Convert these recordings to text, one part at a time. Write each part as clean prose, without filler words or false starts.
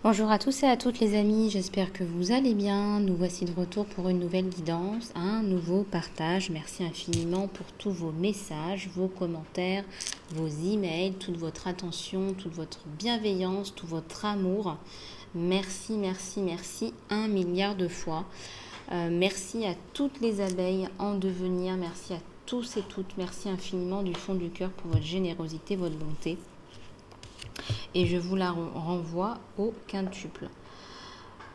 Bonjour à tous et à toutes les amis, j'espère que vous allez bien. Nous voici de retour pour une nouvelle guidance, un nouveau partage. Merci infiniment pour tous vos messages, vos commentaires, vos emails, toute votre attention, toute votre bienveillance, tout votre amour. Merci, merci, merci 1 milliard de fois. Merci à toutes les abeilles en devenir, merci à tous et toutes, merci infiniment du fond du cœur pour votre générosité, votre bonté. Et je vous la renvoie au quintuple.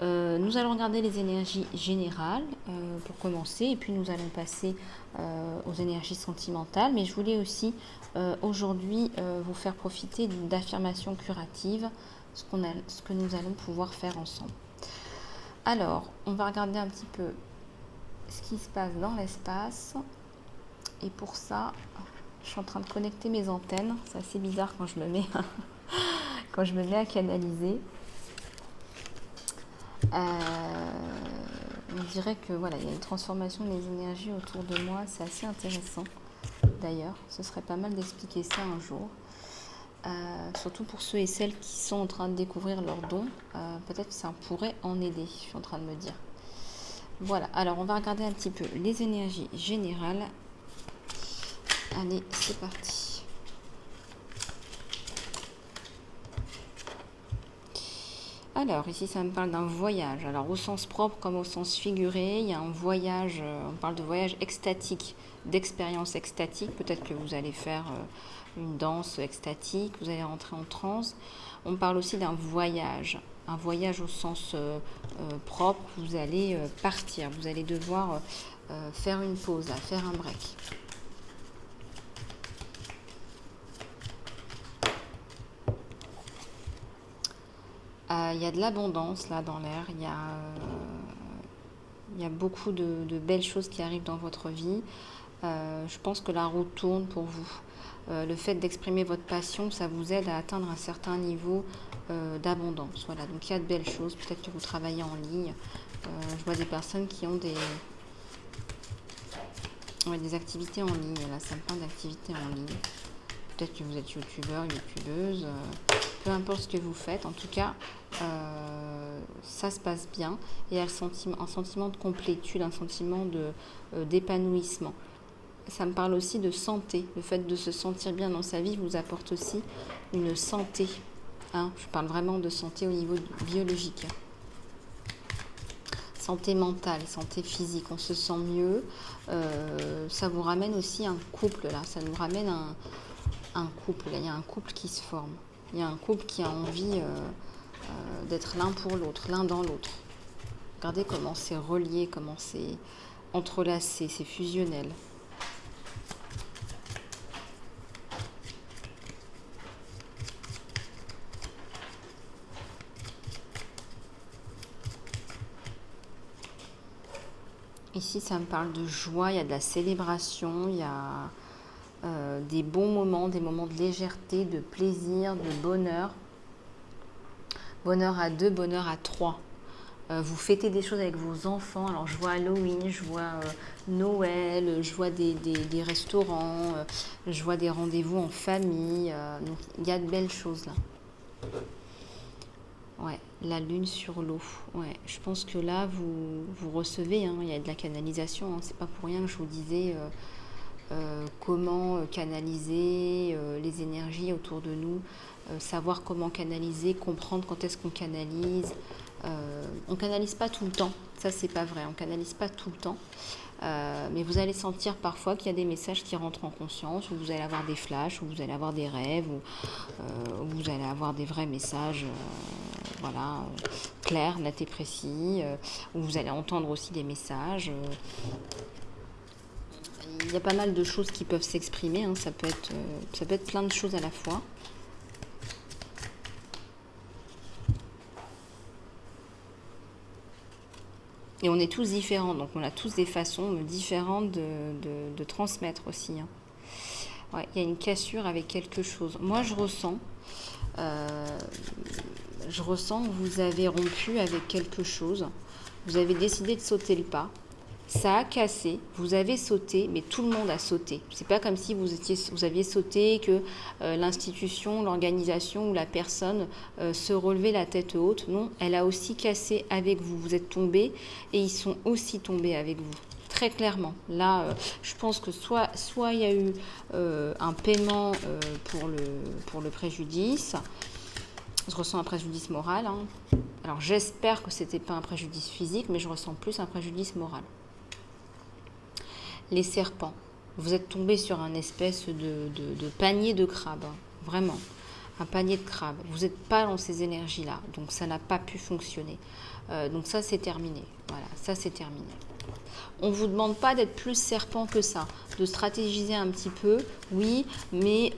Nous allons regarder les énergies générales pour commencer, et puis nous allons passer aux énergies sentimentales. Mais je voulais aussi aujourd'hui vous faire profiter d'affirmations curatives, ce que nous allons pouvoir faire ensemble. Alors, on va regarder un petit peu ce qui se passe dans l'espace. Et pour ça, je suis en train de connecter mes antennes. C'est assez bizarre quand je me mets à canaliser. On dirait que voilà, il y a une transformation des énergies autour de moi. C'est assez intéressant. D'ailleurs, ce serait pas mal d'expliquer ça un jour. Surtout pour ceux et celles qui sont en train de découvrir leurs dons. Peut-être que ça pourrait en aider, je suis en train de me dire. Voilà, alors on va regarder un petit peu les énergies générales. Allez, c'est parti. Alors, ici, ça me parle d'un voyage. Alors, au sens propre comme au sens figuré, il y a un voyage, on parle de voyage extatique, d'expérience extatique. Peut-être que vous allez faire une danse extatique, vous allez rentrer en transe. On parle aussi d'un voyage au sens propre. Vous allez partir, vous allez devoir faire une pause, faire un break. Il y a de l'abondance là dans l'air, il y a beaucoup de belles choses qui arrivent dans votre vie. Je pense que la roue tourne pour vous. Le fait d'exprimer votre passion, ça vous aide à atteindre un certain niveau d'abondance. Voilà, donc il y a de belles choses. Peut-être que vous travaillez en ligne. Je vois des personnes qui ont des activités en ligne. Là, ça me parle d'activités en ligne. Peut-être que vous êtes youtubeur, youtubeuse. Peu importe ce que vous faites, en tout cas, ça se passe bien. Et il y a un sentiment de complétude, un sentiment d'épanouissement. Ça me parle aussi de santé. Le fait de se sentir bien dans sa vie vous apporte aussi une santé. Je parle vraiment de santé au niveau biologique. Santé mentale, santé physique, on se sent mieux. Ça vous ramène aussi un couple, là. Ça nous ramène un couple. Là. Il y a un couple qui se forme. Il y a un couple qui a envie d'être l'un pour l'autre, l'un dans l'autre. Regardez comment c'est relié, comment c'est entrelacé, c'est fusionnel. Ici, ça me parle de joie, il y a de la célébration, il y a des bons moments, des moments de légèreté, de plaisir, de bonheur. Bonheur à 2, bonheur à 3. Vous fêtez des choses avec vos enfants. Alors, je vois Halloween, je vois Noël, je vois des restaurants, je vois des rendez-vous en famille. Donc, il y a de belles choses là. Ouais, la lune sur l'eau. Ouais, je pense que là, vous recevez, il y a de la canalisation. C'est pas pour rien que je vous disais comment canaliser les énergies autour de nous, savoir comment canaliser, comprendre quand est-ce qu'on canalise. On canalise pas tout le temps, ça c'est pas vrai, on canalise pas tout le temps. Mais vous allez sentir parfois qu'il y a des messages qui rentrent en conscience, où vous allez avoir des flashs, où vous allez avoir des rêves, où vous allez avoir des vrais messages clairs, nets et précis, où vous allez entendre aussi des messages. Il y a pas mal de choses qui peuvent s'exprimer, ça peut être plein de choses à la fois. Et on est tous différents, donc on a tous des façons différentes de transmettre aussi. Ouais, il y a une cassure avec quelque chose. Moi, je ressens que vous avez rompu avec quelque chose. Vous avez décidé de sauter le pas. Ça a cassé, vous avez sauté, mais tout le monde a sauté. C'est pas comme si vous aviez sauté, que l'institution, l'organisation ou la personne se relevait la tête haute. Non, elle a aussi cassé avec vous. Vous êtes tombés et ils sont aussi tombés avec vous. Très clairement. Là, je pense que soit il y a eu un paiement pour le préjudice. Je ressens un préjudice moral. Hein. Alors j'espère que c'était pas un préjudice physique, mais je ressens plus un préjudice moral. Les serpents, vous êtes tombé sur un espèce de panier de crabes, hein, vraiment, un panier de crabes. Vous n'êtes pas dans ces énergies-là, donc ça n'a pas pu fonctionner. Donc ça, c'est terminé. Voilà, ça, c'est terminé. On ne vous demande pas d'être plus serpent que ça, de stratégiser un petit peu, oui, mais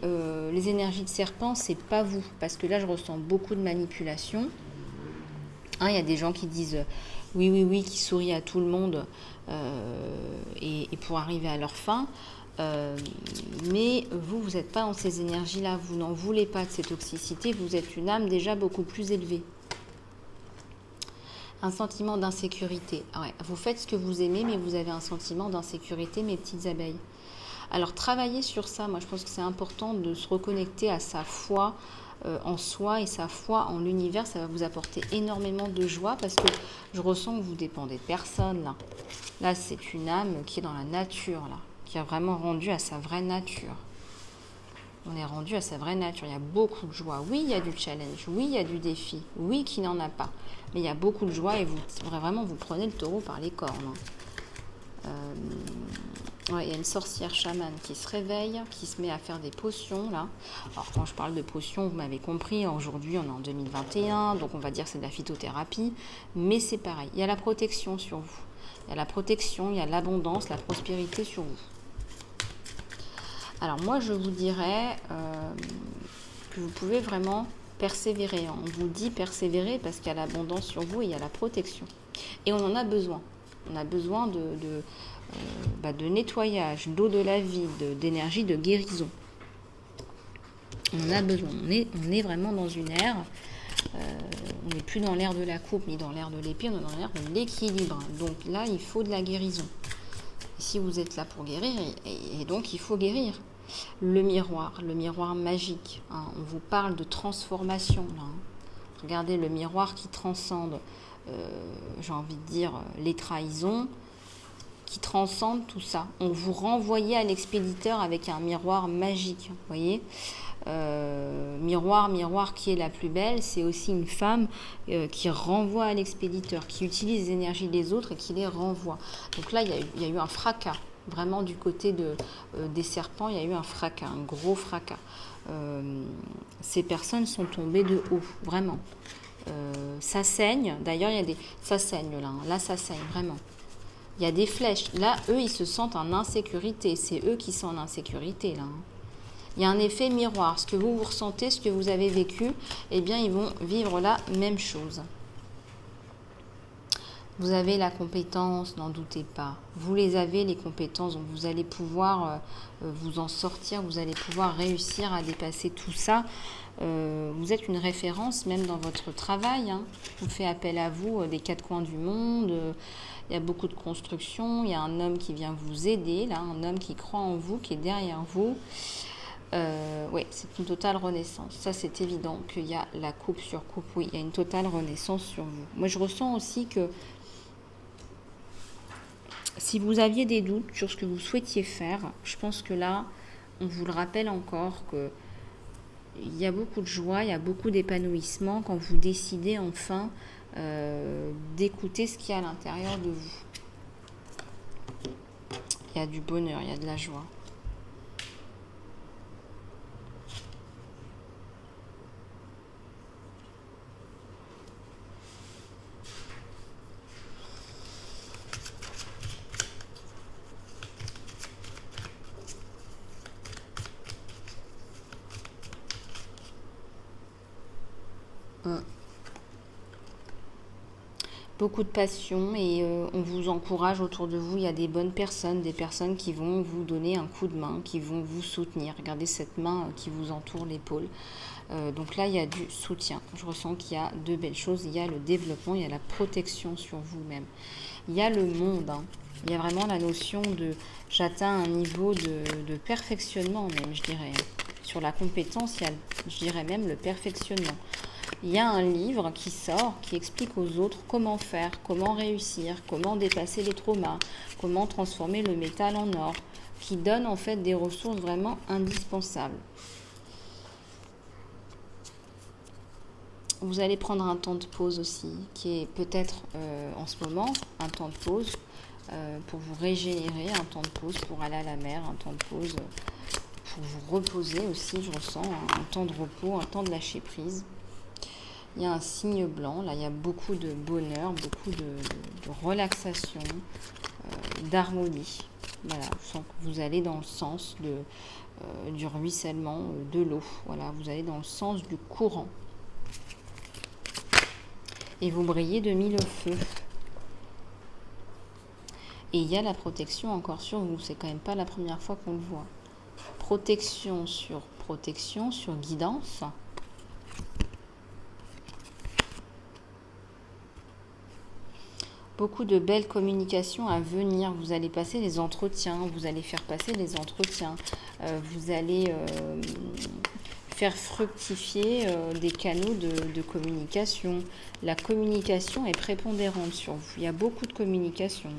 les énergies de serpent, c'est pas vous, parce que là, je ressens beaucoup de manipulation. Hein, y a des gens qui disent oui, qui sourient à tout le monde et pour arriver à leur fin. Mais vous n'êtes pas dans ces énergies-là, vous n'en voulez pas de ces toxicités, vous êtes une âme déjà beaucoup plus élevée. Un sentiment d'insécurité. Ouais, vous faites ce que vous aimez, mais vous avez un sentiment d'insécurité, mes petites abeilles. Alors, travaillez sur ça. Moi, je pense que c'est important de se reconnecter à sa foi en soi et sa foi en l'univers. Ça va vous apporter énormément de joie parce que je ressens que vous dépendez de personne, là. Là, c'est une âme qui est dans la nature, là, qui a vraiment rendu à sa vraie nature. On est rendu à sa vraie nature. Il y a beaucoup de joie. Oui, il y a du challenge. Oui, il y a du défi. Oui, qui n'en a pas. Mais il y a beaucoup de joie et vous prenez le taureau par les cornes. Ouais, il y a une sorcière chamane qui se réveille, qui se met à faire des potions, là. Alors, quand je parle de potions, vous m'avez compris, aujourd'hui, on est en 2021, donc on va dire que c'est de la phytothérapie. Mais c'est pareil. Il y a la protection sur vous. Il y a la protection, il y a l'abondance, la prospérité sur vous. Alors moi, je vous dirais que vous pouvez vraiment persévérer. On vous dit persévérer parce qu'il y a l'abondance sur vous et il y a la protection. Et on en a besoin. On a besoin de nettoyage, d'eau de la vie, d'énergie, de guérison. On en a besoin. On est vraiment dans une ère. On n'est plus dans l'ère de la coupe ni dans l'ère de l'épée, on est dans l'ère de l'équilibre. Donc là, il faut de la guérison. Si vous êtes là pour guérir, et donc il faut guérir. Le miroir magique. Hein, on vous parle de transformation. Là, hein. Regardez le miroir qui transcende, j'ai envie de dire, les trahisons, qui transcende tout ça. On vous renvoyait à l'expéditeur avec un miroir magique. Vous voyez, miroir qui est la plus belle, c'est aussi une femme qui renvoie à l'expéditeur, qui utilise les énergies des autres et qui les renvoie. Donc là, il y a eu un fracas. Vraiment du côté des serpents, il y a eu un fracas, un gros fracas. Ces personnes sont tombées de haut, vraiment. Ça saigne, d'ailleurs, ça saigne là, là ça saigne, vraiment. Il y a des flèches. Là, eux, ils se sentent en insécurité. C'est eux qui sont en insécurité, là. Il y a un effet miroir. Ce que vous ressentez, ce que vous avez vécu, eh bien, ils vont vivre la même chose. Vous avez la compétence, n'en doutez pas. Vous les avez, les compétences, donc vous allez pouvoir vous en sortir, vous allez pouvoir réussir à dépasser tout ça. Vous êtes une référence même dans votre travail. Hein. On fait appel à vous des quatre coins du monde. Il y a beaucoup de construction. Il y a un homme qui vient vous aider, là, un homme qui croit en vous, qui est derrière vous. Oui, c'est une totale renaissance. Ça, c'est évident qu'il y a la coupe sur coupe. Oui, il y a une totale renaissance sur vous. Moi, je ressens aussi que si vous aviez des doutes sur ce que vous souhaitiez faire, je pense que là, on vous le rappelle encore que il y a beaucoup de joie, il y a beaucoup d'épanouissement quand vous décidez enfin d'écouter ce qu'il y a à l'intérieur de vous. Il y a du bonheur, il y a de la joie. Beaucoup de passion et on vous encourage autour de vous. Il y a des bonnes personnes, des personnes qui vont vous donner un coup de main, qui vont vous soutenir. Regardez cette main qui vous entoure l'épaule. Donc là, il y a du soutien. Je ressens qu'il y a de belles choses. Il y a le développement, il y a la protection sur vous-même. Il y a le monde. Hein. Il y a vraiment la notion de j'atteins un niveau de perfectionnement même, je dirais. Sur la compétence, il y a, je dirais même, le perfectionnement. Il y a un livre qui sort, qui explique aux autres comment faire, comment réussir, comment dépasser les traumas, comment transformer le métal en or, qui donne en fait des ressources vraiment indispensables. Vous allez prendre un temps de pause aussi, qui est peut-être en ce moment un temps de pause pour vous régénérer, un temps de pause pour aller à la mer, un temps de pause pour vous reposer aussi, je ressens, un temps de repos, un temps de lâcher prise. Il y a un signe blanc, là il y a beaucoup de bonheur, beaucoup de relaxation, d'harmonie. Voilà, je sens que vous allez dans le sens du ruissellement de l'eau. Voilà, vous allez dans le sens du courant. Et vous brillez de mille feux. Et il y a la protection encore sur vous, c'est quand même pas la première fois qu'on le voit. Protection sur guidance. Beaucoup de belles communications à venir. Vous allez passer les entretiens, vous allez faire passer les entretiens. Vous allez faire fructifier des canaux de communication. La communication est prépondérante sur vous. Il y a beaucoup de communication.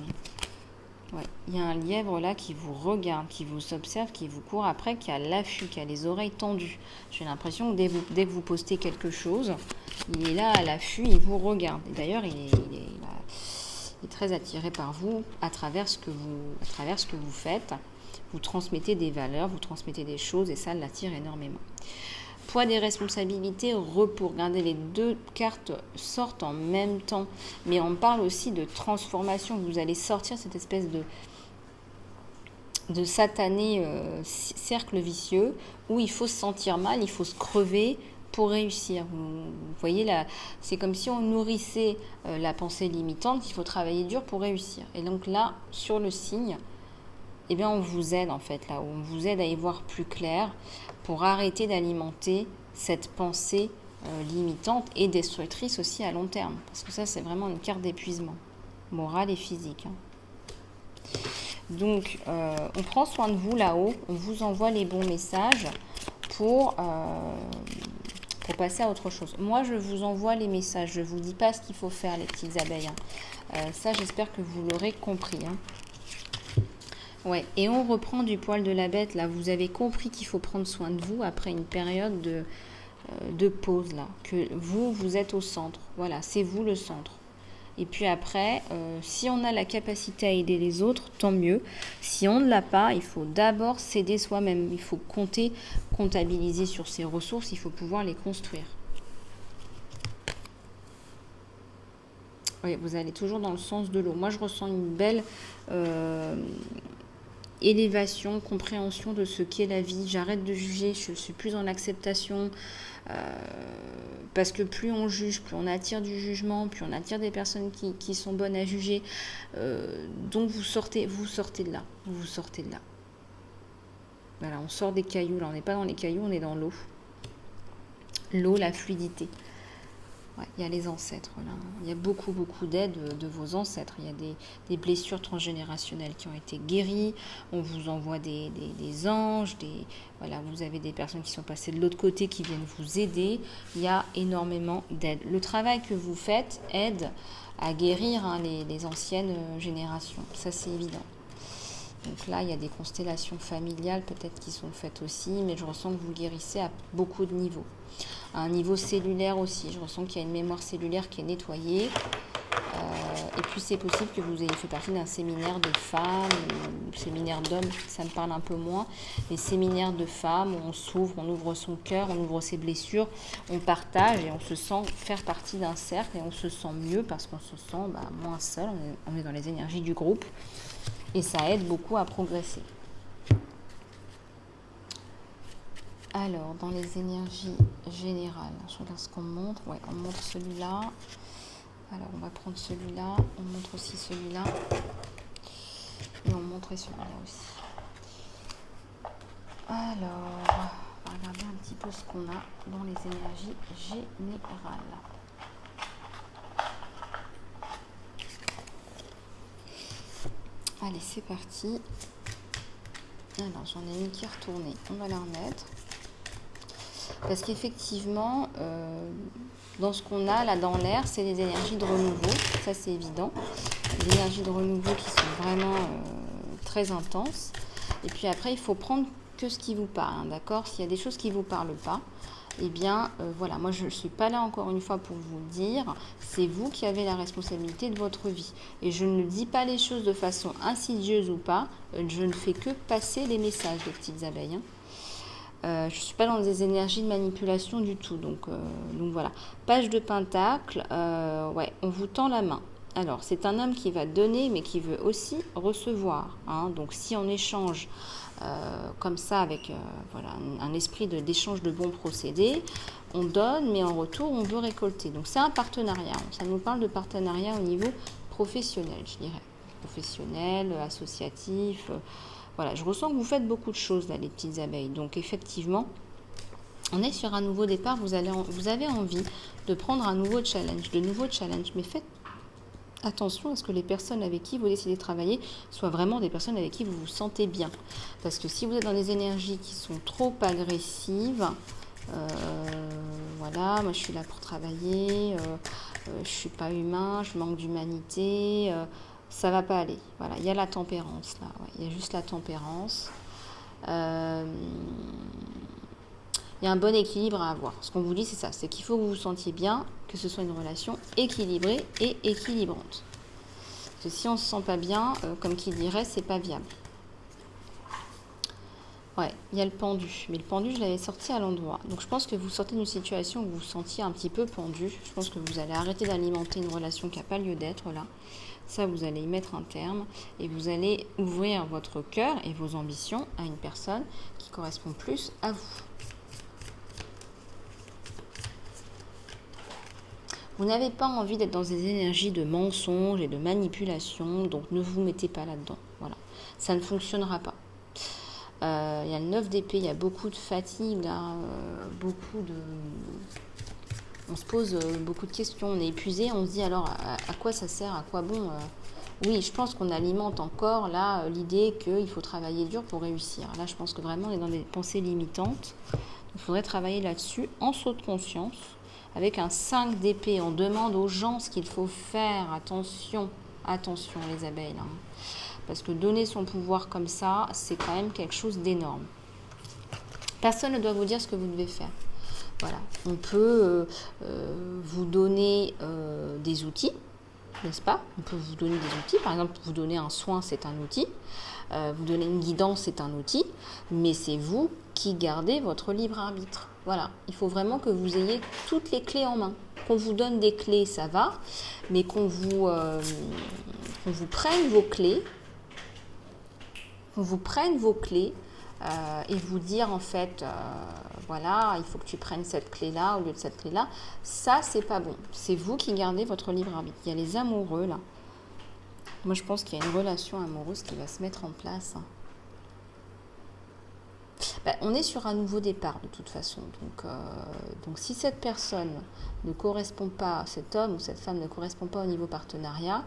Ouais. Il y a un lièvre là qui vous regarde, qui vous observe, qui vous court après, qui a l'affût, qui a les oreilles tendues. J'ai l'impression que dès que vous postez quelque chose, il est là à l'affût, il vous regarde. Et d'ailleurs, il est très attiré par vous à travers ce que vous faites. Vous transmettez des valeurs, vous transmettez des choses et ça l'attire énormément. Poids des responsabilités, repos. Regardez, les deux cartes sortent en même temps. Mais on parle aussi de transformation. Vous allez sortir cette espèce de satané cercle vicieux où il faut se sentir mal, il faut se crever pour réussir. Vous voyez, là, c'est comme si on nourrissait la pensée limitante, il faut travailler dur pour réussir. Et donc là, sur le signe, eh bien, on vous aide en fait, là, on vous aide à y voir plus clair pour arrêter d'alimenter cette pensée limitante et destructrice aussi à long terme. Parce que ça, c'est vraiment une carte d'épuisement, moral et physique. Hein. Donc, on prend soin de vous là-haut, on vous envoie les bons messages pour passer à autre chose. Moi, je vous envoie les messages, je ne vous dis pas ce qu'il faut faire, les petites abeilles. Hein. Ça, j'espère que vous l'aurez compris. Hein. Ouais, et on reprend du poil de la bête, là. Vous avez compris qu'il faut prendre soin de vous après une période de pause, là. Que vous êtes au centre. Voilà, c'est vous le centre. Et puis après, si on a la capacité à aider les autres, tant mieux. Si on ne l'a pas, il faut d'abord s'aider soi-même. Il faut comptabiliser sur ses ressources, il faut pouvoir les construire. Oui, vous allez toujours dans le sens de l'eau. Moi, je ressens une belle élévation, compréhension de ce qu'est la vie. J'arrête de juger, je suis plus en acceptation. Parce que plus on juge, plus on attire du jugement, plus on attire des personnes qui sont bonnes à juger. Donc vous sortez de là. Vous sortez de là. Voilà, on sort des cailloux. Là, on n'est pas dans les cailloux, on est dans l'eau. L'eau, la fluidité. Ouais, il y a les ancêtres là. Il y a beaucoup d'aide de vos ancêtres. Il y a des blessures transgénérationnelles qui ont été guéries. On vous envoie des anges. Voilà, vous avez des personnes qui sont passées de l'autre côté qui viennent vous aider. Il y a énormément d'aide. Le travail que vous faites aide à guérir les anciennes générations. Ça, c'est évident. Donc là, il y a des constellations familiales peut-être qui sont faites aussi, mais je ressens que vous guérissez à beaucoup de niveaux. À un niveau cellulaire aussi, je ressens qu'il y a une mémoire cellulaire qui est nettoyée. Et puis c'est possible que vous ayez fait partie d'un séminaire de femmes, ou séminaire d'hommes, ça me parle un peu moins. Les séminaires de femmes où on s'ouvre, on ouvre son cœur, on ouvre ses blessures, on partage et on se sent faire partie d'un cercle et on se sent mieux parce qu'on se sent moins seul, on est dans les énergies du groupe. Et ça aide beaucoup à progresser. Alors, dans les énergies générales, je regarde ce qu'on montre. Ouais, on montre celui-là. Alors, on va prendre celui-là. On montre aussi celui-là. Et on montrait celui-là aussi. Alors, on va regarder un petit peu ce qu'on a dans les énergies générales. Allez, c'est parti. Alors, j'en ai une qui est retournée. On va la remettre. Parce qu'effectivement, dans ce qu'on a là dans l'air, c'est les énergies de renouveau. Ça, c'est évident. Les énergies de renouveau qui sont vraiment très intenses. Et puis après, il faut prendre que ce qui vous parle, hein, d'accord? S'il y a des choses qui ne vous parlent pas, eh bien, voilà, moi je ne suis pas là encore une fois pour vous le dire, c'est vous qui avez la responsabilité de votre vie. Et je ne dis pas les choses de façon insidieuse ou pas, je ne fais que passer les messages, les petites abeilles. Hein. Je ne suis pas dans des énergies de manipulation du tout, donc voilà. Page de Pentacle, ouais, on vous tend la main. Alors, c'est un homme qui va donner, mais qui veut aussi recevoir. Hein. Donc, si on échange comme ça, avec voilà, un esprit d'échange de bons procédés, on donne, mais en retour, on veut récolter. Donc, c'est un partenariat. Ça nous parle de partenariat au niveau professionnel, je dirais. Professionnel, associatif. Voilà, je ressens que vous faites beaucoup de choses, là, les petites abeilles. Donc, effectivement, on est sur un nouveau départ. Vous avez envie de prendre un nouveau challenge, de nouveaux challenges. Mais faites attention à ce que les personnes avec qui vous décidez de travailler soient vraiment des personnes avec qui vous vous sentez bien. Parce que si vous êtes dans des énergies qui sont trop agressives, voilà, moi je suis là pour travailler, je ne suis pas humain, je manque d'humanité, ça va pas aller. Voilà, il y a la tempérance là, ouais, il y a juste la tempérance. Il y a un bon équilibre à avoir. Ce qu'on vous dit, c'est ça, c'est qu'il faut que vous vous sentiez bien, que ce soit une relation équilibrée et équilibrante. Parce que si on ne se sent pas bien, comme qui dirait, c'est pas viable. Ouais, il y a le pendu. Mais le pendu, je l'avais sorti à l'endroit. Donc je pense que vous sortez d'une situation où vous vous sentiez un petit peu pendu. Je pense que vous allez arrêter d'alimenter une relation qui n'a pas lieu d'être là. Ça, vous allez y mettre un terme. Et vous allez ouvrir votre cœur et vos ambitions à une personne qui correspond plus à vous. Vous n'avez pas envie d'être dans des énergies de mensonge et de manipulation, donc ne vous mettez pas là-dedans. Voilà, ça ne fonctionnera pas. Il y a le 9 d'épée, il y a beaucoup de fatigue, là, beaucoup de... On se pose beaucoup de questions, on est épuisé, on se dit alors à quoi ça sert, à quoi bon Oui, je pense qu'on alimente encore là l'idée qu'il faut travailler dur pour réussir. Là, je pense que vraiment on est dans des pensées limitantes. Il faudrait travailler là-dessus en saut de conscience. Avec un 5 d'épée, on demande aux gens ce qu'il faut faire. Attention, attention les abeilles. Là. Parce que donner son pouvoir comme ça, c'est quand même quelque chose d'énorme. Personne ne doit vous dire ce que vous devez faire. Voilà, on peut vous donner des outils, n'est-ce pas? On peut vous donner des outils. Par exemple, vous donner un soin, c'est un outil. Vous donner une guidance, c'est un outil. Mais c'est vous qui gardez votre libre arbitre. Voilà, il faut vraiment que vous ayez toutes les clés en main. Qu'on vous donne des clés, ça va. Mais qu'on vous prenne vos clés, et vous dire en fait, voilà, il faut que tu prennes cette clé-là au lieu de cette clé-là. Ça, c'est pas bon. C'est vous qui gardez votre libre arbitre. Il y a les amoureux là. Moi, je pense qu'il y a une relation amoureuse qui va se mettre en place. On est sur un nouveau départ de toute façon. Donc si cette personne ne correspond pas, cet homme ou cette femme ne correspond pas au niveau partenariat,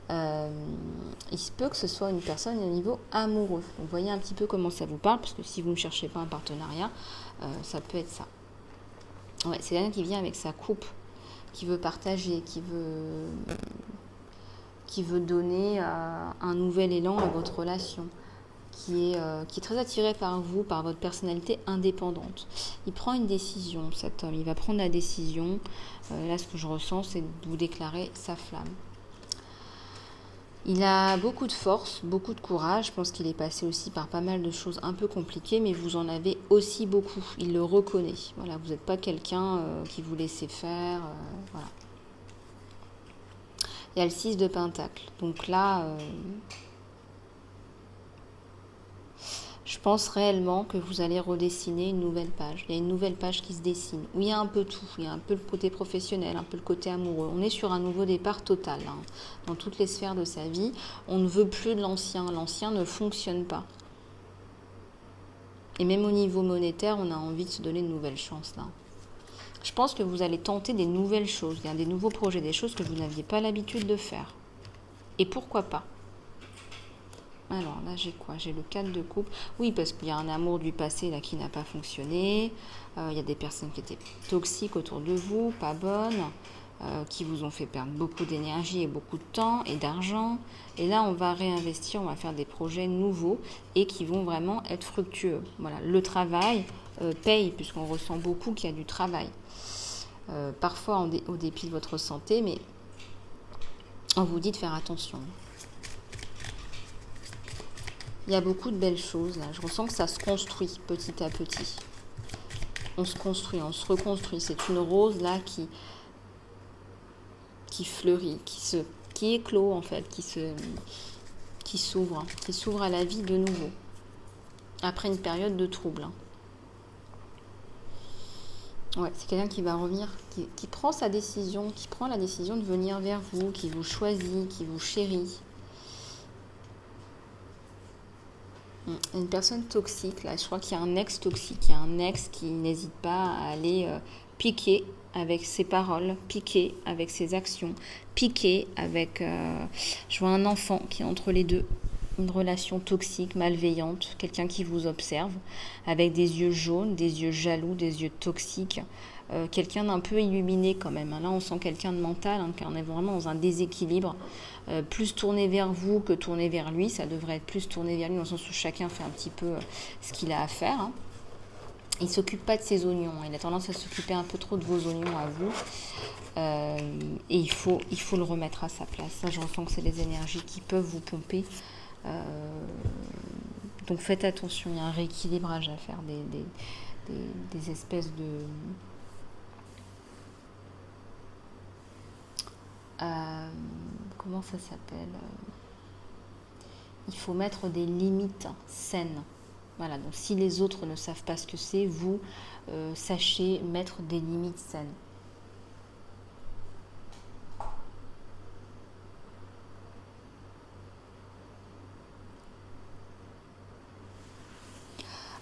il se peut que ce soit une personne au niveau amoureux. Donc, vous voyez un petit peu comment ça vous parle, parce que si vous ne cherchez pas un partenariat, ça peut être ça. Ouais, c'est quelqu'un qui vient avec sa coupe, qui veut partager, qui veut donner un nouvel élan à votre relation, qui est très attiré par vous, par votre personnalité indépendante. Il prend une décision, cet homme, il va prendre la décision. Là, ce que je ressens, c'est de vous déclarer sa flamme. Il a beaucoup de force, beaucoup de courage. Je pense qu'il est passé aussi par pas mal de choses un peu compliquées, mais vous en avez aussi beaucoup. Il le reconnaît. Voilà, vous n'êtes pas quelqu'un qui vous laissez faire. Voilà. Il y a le 6 de Pentacle. Donc là, Je pense réellement que vous allez redessiner une nouvelle page. Il y a une nouvelle page qui se dessine, où il y a un peu tout. Il y a un peu le côté professionnel, un peu le côté amoureux. On est sur un nouveau départ total, hein, dans toutes les sphères de sa vie. On ne veut plus de l'ancien. L'ancien ne fonctionne pas. Et même au niveau monétaire, on a envie de se donner une nouvelle chance, là. Je pense que vous allez tenter des nouvelles choses, des nouveaux projets, des choses que vous n'aviez pas l'habitude de faire. Et pourquoi pas? Alors là, j'ai quoi? J'ai le 4 de coupe. Oui, parce qu'il y a un amour du passé là qui n'a pas fonctionné. Il y a des personnes qui étaient toxiques autour de vous, pas bonnes, qui vous ont fait perdre beaucoup d'énergie et beaucoup de temps et d'argent. Et là, on va réinvestir, on va faire des projets nouveaux et qui vont vraiment être fructueux. Voilà, le travail paye, puisqu'on ressent beaucoup qu'il y a du travail. Parfois au dépit de votre santé, mais on vous dit de faire attention. Il y a beaucoup de belles choses là. Je ressens que ça se construit petit à petit. On se construit, on se reconstruit. C'est une rose là qui fleurit, qui éclot en fait, qui s'ouvre à la vie de nouveau. Après une période de trouble. Ouais, c'est quelqu'un qui va revenir, qui prend sa décision, qui prend la décision de venir vers vous, qui vous choisit, qui vous chérit. Une personne toxique, là, je crois qu'il y a un ex toxique, il y a un ex qui n'hésite pas à aller piquer avec ses paroles, piquer avec ses actions, piquer avec, je vois un enfant qui est entre les deux, une relation toxique, malveillante, quelqu'un qui vous observe, avec des yeux jaunes, des yeux jaloux, des yeux toxiques, quelqu'un d'un peu illuminé quand même. Là, on sent quelqu'un de mental, car on est vraiment dans un déséquilibre, plus tourné vers vous que tourné vers lui. Ça devrait être plus tourné vers lui, dans le sens où chacun fait un petit peu ce qu'il a à faire. Il ne s'occupe pas de ses oignons. Il a tendance à s'occuper un peu trop de vos oignons à vous. Et il faut le remettre à sa place. Ça, je ressens que c'est les énergies qui peuvent vous pomper. Donc faites attention, il y a un rééquilibrage à faire, des espèces de... comment ça s'appelle? Il faut mettre des limites saines. Voilà, donc si les autres ne savent pas ce que c'est, vous sachez mettre des limites saines.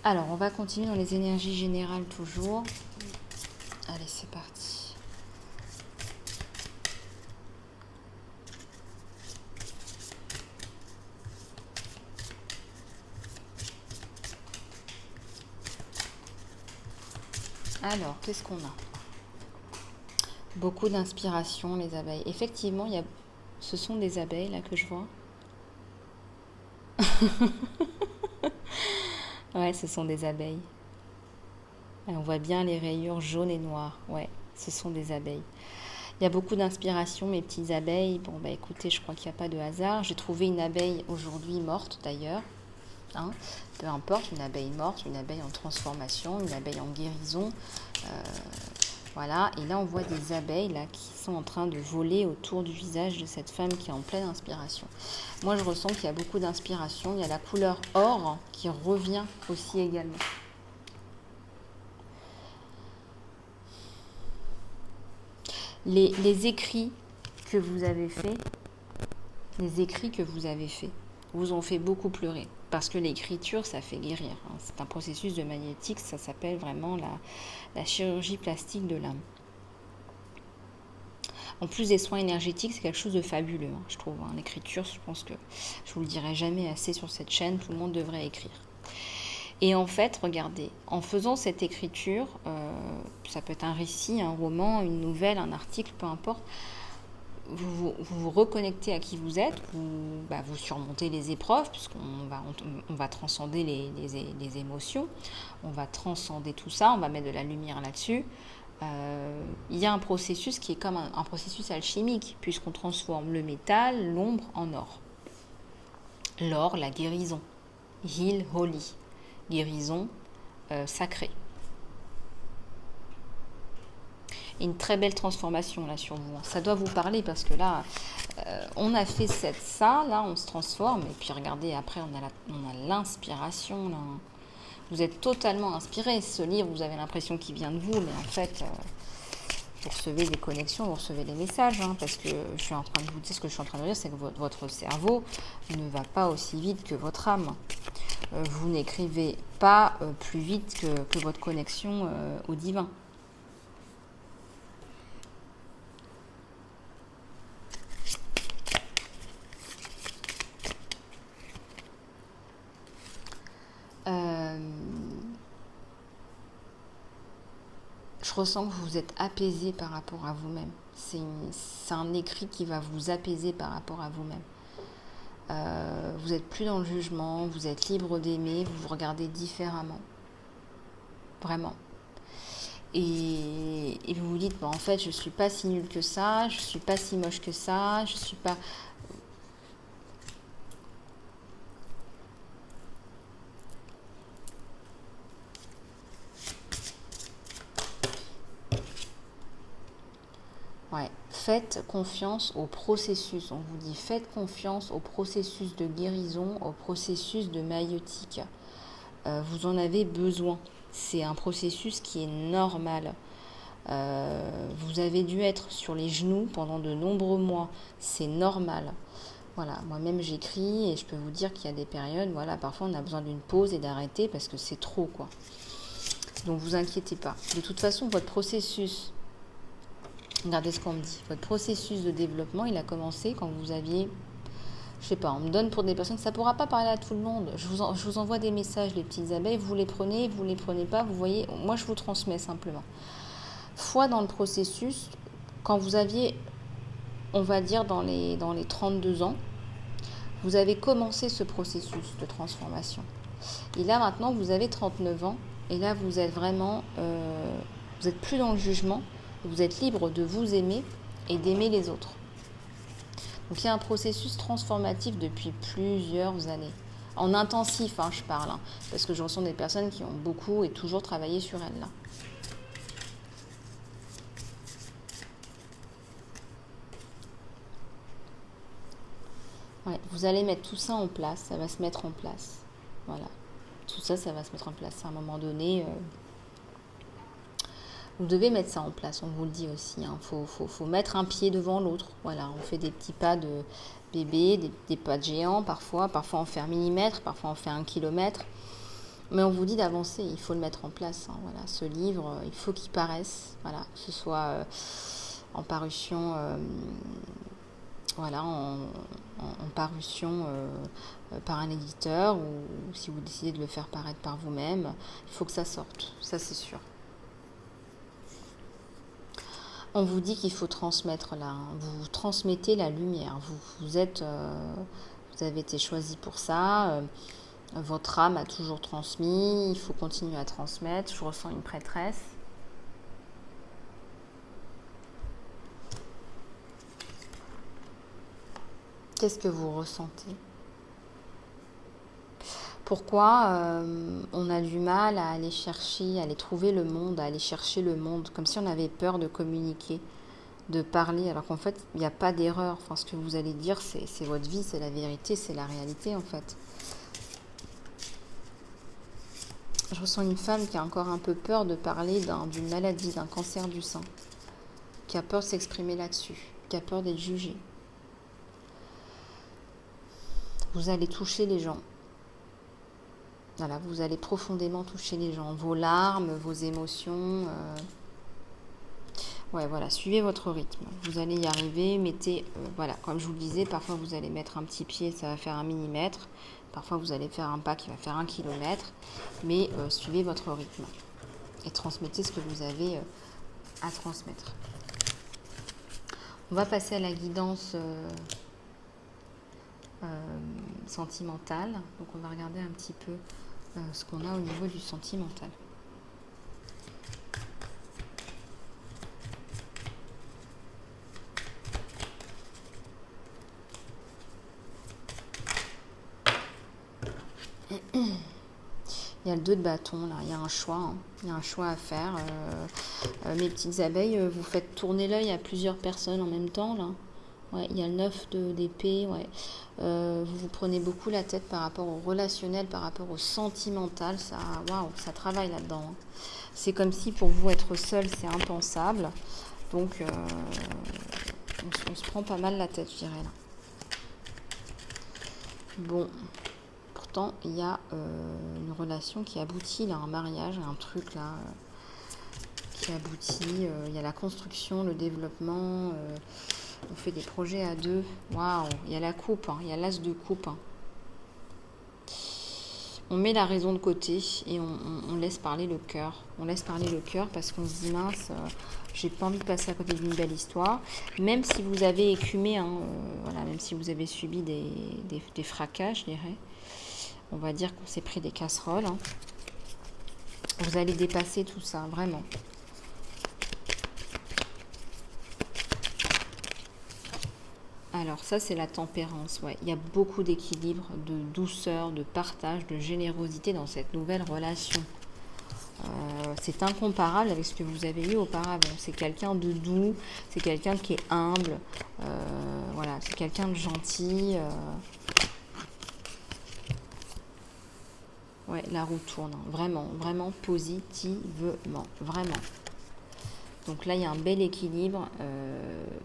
Alors, on va continuer dans les énergies générales toujours. Allez, c'est parti. Alors, qu'est-ce qu'on a? Beaucoup d'inspiration, les abeilles. Effectivement, ce sont des abeilles là que je vois. Ouais, ce sont des abeilles. Et on voit bien les rayures jaunes et noires. Ouais, ce sont des abeilles. Il y a beaucoup d'inspiration, mes petites abeilles. Bon, bah écoutez, je crois qu'il n'y a pas de hasard. J'ai trouvé une abeille aujourd'hui morte d'ailleurs. Hein, peu importe, une abeille morte, une abeille en transformation, une abeille en guérison. Voilà, et là on voit des abeilles là qui sont en train de voler autour du visage de cette femme qui est en pleine inspiration. Moi je ressens qu'il y a beaucoup d'inspiration. Il y a la couleur or qui revient aussi également. Les écrits que vous avez faits, vous ont fait beaucoup pleurer. Parce que l'écriture, ça fait guérir. Hein. C'est un processus de magnétique, ça s'appelle vraiment la chirurgie plastique de l'âme. En plus des soins énergétiques, c'est quelque chose de fabuleux, hein, je trouve. Hein. L'écriture, je pense que je vous le dirai jamais assez sur cette chaîne, tout le monde devrait écrire. Et en fait, regardez, en faisant cette écriture, ça peut être un récit, un roman, une nouvelle, un article, peu importe, vous reconnectez à qui vous êtes, vous surmontez les épreuves, puisqu'on va transcender les émotions, on va transcender tout ça, on va mettre de la lumière là-dessus. Il y a un processus qui est comme un processus alchimique, puisqu'on transforme le métal, l'ombre en or. L'or, la guérison. Heal, holy. Guérison sacrée. Et une très belle transformation là sur vous. Ça doit vous parler parce que là, on a fait ça, là on se transforme. Et puis regardez, après on a l'inspiration là. Vous êtes totalement inspiré. Ce livre, vous avez l'impression qu'il vient de vous, mais en fait, vous recevez des connexions, vous recevez des messages. Parce que je suis en train de vous dire, ce que je suis en train de dire, c'est que votre cerveau ne va pas aussi vite que votre âme. Vous n'écrivez pas plus vite que votre connexion au divin. Je ressens que vous êtes apaisé par rapport à vous-même. C'est un écrit qui va vous apaiser par rapport à vous-même. Vous n'êtes plus dans le jugement, vous êtes libre d'aimer, vous vous regardez différemment. Vraiment. Et vous vous dites, en fait, je ne suis pas si nulle que ça, je ne suis pas si moche que ça, je ne suis pas... Ouais. Faites confiance au processus. On vous dit, faites confiance au processus de guérison, au processus de maïeutique. Vous en avez besoin. C'est un processus qui est normal. Vous avez dû être sur les genoux pendant de nombreux mois. C'est normal. Voilà, moi-même j'écris et je peux vous dire qu'il y a des périodes, voilà, parfois on a besoin d'une pause et d'arrêter parce que c'est trop, quoi. Donc vous inquiétez pas. De toute façon, votre processus, regardez ce qu'on me dit, votre processus de développement, il a commencé quand vous aviez, je sais pas, on me donne pour des personnes, ça ne pourra pas parler à tout le monde. Je vous envoie des messages, les petites abeilles, vous les prenez pas, vous voyez, moi je vous transmets simplement. Foi dans le processus, quand vous aviez, on va dire dans les 32 ans, vous avez commencé ce processus de transformation. Et là maintenant vous avez 39 ans, et là vous êtes vraiment, vous n'êtes plus dans le jugement, vous êtes libre de vous aimer et d'aimer les autres. Donc il y a un processus transformatif depuis plusieurs années. En intensif, je parle, parce que je ressens des personnes qui ont beaucoup et toujours travaillé sur elles là. Ouais, vous allez mettre tout ça en place, ça va se mettre en place. Voilà. Tout ça, ça va se mettre en place. À un moment donné, vous devez mettre ça en place, on vous le dit aussi. Faut mettre un pied devant l'autre. Voilà, on fait des petits pas de bébé, des pas de géant parfois. Parfois on fait 1 millimètre, parfois on fait 1 kilomètre. Mais on vous dit d'avancer, il faut le mettre en place. Voilà, ce livre, il faut qu'il paraisse. Voilà, que ce soit en parution... voilà, en parution par un éditeur ou si vous décidez de le faire paraître par vous-même, il faut que ça sorte, ça c'est sûr. On vous dit qu'il faut transmettre là, vous transmettez la lumière, vous avez été choisi pour ça, votre âme a toujours transmis, il faut continuer à transmettre, je ressens une prêtresse. Qu'est-ce que vous ressentez? Pourquoi on a du mal à aller chercher, à aller trouver le monde, à aller chercher le monde, comme si on avait peur de communiquer, de parler, alors qu'en fait, il n'y a pas d'erreur. Enfin, ce que vous allez dire, c'est votre vie, c'est la vérité, c'est la réalité, en fait. Je ressens une femme qui a encore un peu peur de parler d'une maladie, d'un cancer du sein, qui a peur de s'exprimer là-dessus, qui a peur d'être jugée. Vous allez toucher les gens. Voilà, vous allez profondément toucher les gens. Vos larmes, vos émotions. Ouais, voilà, suivez votre rythme. Vous allez y arriver. Mettez, voilà, comme je vous le disais, parfois vous allez mettre un petit pied, ça va faire 1 millimètre. Parfois vous allez faire un pas qui va faire 1 kilomètre. Mais suivez votre rythme. Et transmettez ce que vous avez à transmettre. On va passer à la guidance... sentimentale. Donc on va regarder un petit peu ce qu'on a au niveau du sentimental. Il y a le 2 de bâton, là. Il y a un choix. Hein. Il y a un choix à faire. Mes petites abeilles, vous faites tourner l'œil à plusieurs personnes en même temps, là. Ouais, il y a le 9 d'épée, ouais. Vous vous prenez beaucoup la tête par rapport au relationnel, par rapport au sentimental. Ça, waouh, ça travaille là-dedans. Hein. C'est comme si pour vous être seul, c'est impensable. Donc, on se prend pas mal la tête, je dirais, là. Bon, pourtant, il y a une relation qui aboutit, là, un mariage, un truc, là, qui aboutit. Il y a la construction, le développement. On fait des projets à deux. Waouh, il y a la coupe, hein, il y a l'as de coupe. Hein. On met la raison de côté et on laisse parler le cœur. On laisse parler le cœur parce qu'on se dit mince, j'ai pas envie de passer à côté d'une belle histoire. Même si vous avez écumé, hein, voilà, même si vous avez subi des fracas, je dirais. On va dire qu'on s'est pris des casseroles. Hein. Vous allez dépasser tout ça, vraiment. Alors ça, c'est la tempérance. Ouais. Il y a beaucoup d'équilibre, de douceur, de partage, de générosité dans cette nouvelle relation. C'est incomparable avec ce que vous avez eu auparavant. C'est quelqu'un de doux, c'est quelqu'un qui est humble, voilà, c'est quelqu'un de gentil. Ouais, la roue tourne, hein. Vraiment, vraiment positivement, vraiment. Donc là, il y a un bel équilibre.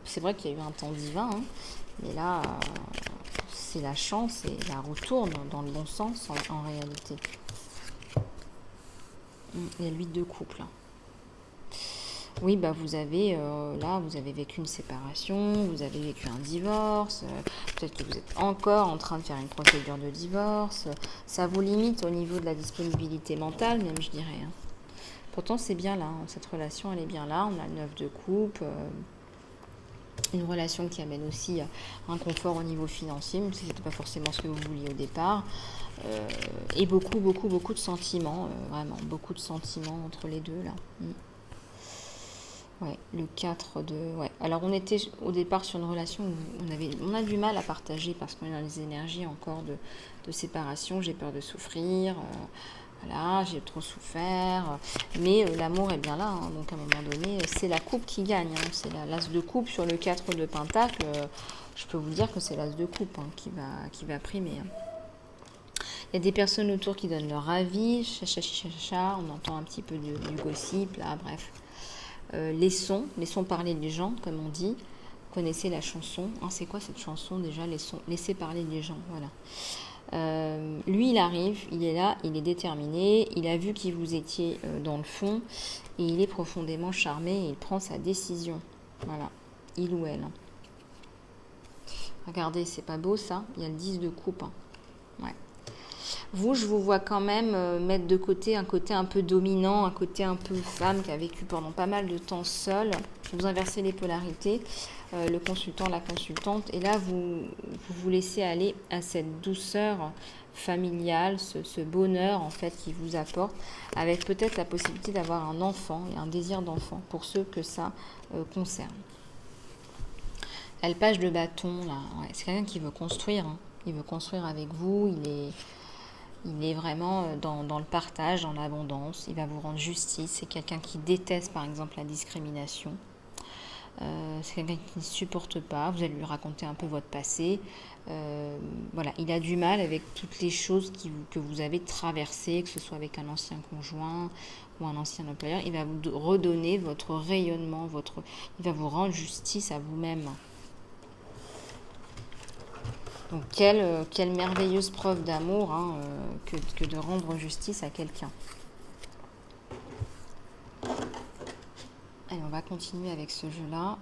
C'est vrai qu'il y a eu un temps divin, hein, mais là, c'est la chance et la roue tourne dans le bon sens en réalité. Il y a l'huile de couple. Là. Oui, bah vous avez là, vous avez vécu une séparation, vous avez vécu un divorce. Peut-être que vous êtes encore en train de faire une procédure de divorce. Ça vous limite au niveau de la disponibilité mentale, même je dirais. Hein. Pourtant, c'est bien là. Hein. Cette relation, elle est bien là. On a le 9 de coupe. Une relation qui amène aussi un confort au niveau financier, même si ce n'était pas forcément ce que vous vouliez au départ. Et beaucoup, beaucoup, beaucoup de sentiments. Vraiment, beaucoup de sentiments entre les deux là. Ouais, le 4 de... Ouais. Alors, on était au départ sur une relation où on a du mal à partager parce qu'on a les énergies encore de séparation. J'ai peur de souffrir. Voilà, j'ai trop souffert. Mais l'amour est bien là. Hein, donc, à un moment donné, c'est la coupe qui gagne. Hein, c'est l'as de coupe sur le 4 de pentacle. Je peux vous dire que c'est l'as de coupe hein, qui va primer. Hein. Il y a des personnes autour qui donnent leur avis. Chacha, on entend un petit peu du gossip, là, bref. Laissons parler les gens, comme on dit. Vous connaissez la chanson. Hein, c'est quoi cette chanson déjà? Laissez parler les gens, voilà. Lui, il arrive, il est là, il est déterminé. Il a vu qui vous étiez dans le fond. Et il est profondément charmé et il prend sa décision. Voilà, il ou elle. Regardez, c'est pas beau ça? Il y a le 10 de coupe. Hein. Ouais. Vous, je vous vois quand même mettre de côté un côté un peu dominant, un côté un peu femme qui a vécu pendant pas mal de temps seule. Vous inversez les polarités, le consultant, la consultante. Et là, vous laissez aller à cette douceur familiale, ce bonheur en fait qui vous apporte, avec peut-être la possibilité d'avoir un enfant et un désir d'enfant pour ceux que ça concerne. Elle page de bâton, là, ouais, c'est quelqu'un qui veut construire. Hein. Il veut construire avec vous, il est vraiment dans le partage, dans l'abondance. Il va vous rendre justice. C'est quelqu'un qui déteste, par exemple, la discrimination. C'est quelqu'un qui ne supporte pas. Vous allez lui raconter un peu votre passé. Voilà, il a du mal avec toutes les choses que vous avez traversées, que ce soit avec un ancien conjoint ou un ancien employeur. Il va vous redonner votre rayonnement, il va vous rendre justice à vous-même. Donc, quelle merveilleuse preuve d'amour hein, que de rendre justice à quelqu'un. Allez, on va continuer avec ce jeu-là.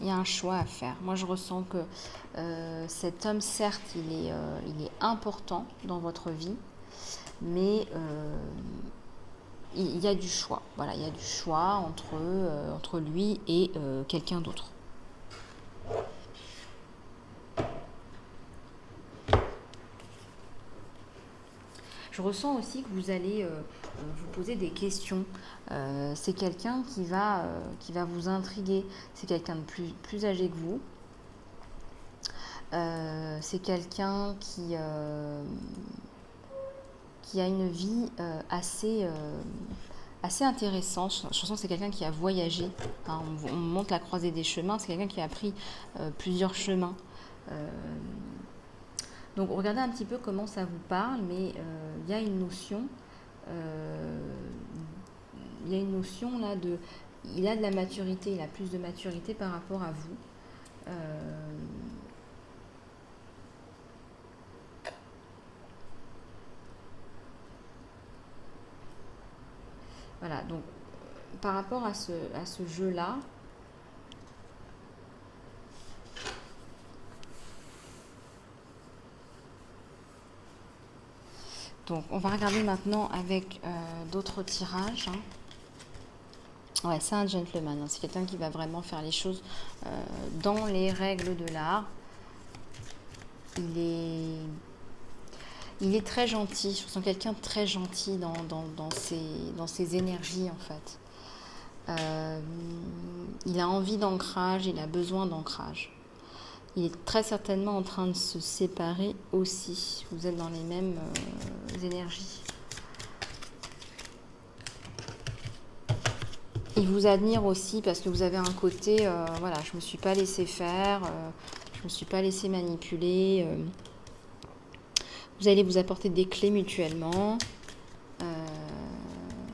Il y a un choix à faire. Moi, je ressens que cet homme, certes, il est important dans votre vie, mais il y a du choix. Voilà, il y a du choix entre lui et quelqu'un d'autre. Je ressens aussi que vous allez vous poser des questions. C'est quelqu'un qui va vous intriguer. C'est quelqu'un de plus âgé que vous. C'est quelqu'un qui a une vie assez intéressante. Je sens que c'est quelqu'un qui a voyagé. Hein, on monte la croisée des chemins. C'est quelqu'un qui a pris plusieurs chemins. Donc regardez un petit peu comment ça vous parle, mais il y a une notion, là de, il a de la maturité, il a plus de maturité par rapport à vous. Voilà, donc par rapport à ce jeu-là, donc on va regarder maintenant avec d'autres tirages. Hein. Ouais, c'est un gentleman, hein. C'est quelqu'un qui va vraiment faire les choses dans les règles de l'art. Il est très gentil, je sens quelqu'un de très gentil dans ses énergies en fait. Il a envie d'ancrage, il a besoin d'ancrage. Il est très certainement en train de se séparer aussi. Vous êtes dans les mêmes énergies. Il vous admire aussi parce que vous avez un côté, voilà, je ne me suis pas laissé faire, je ne me suis pas laissé manipuler. Vous allez vous apporter des clés mutuellement.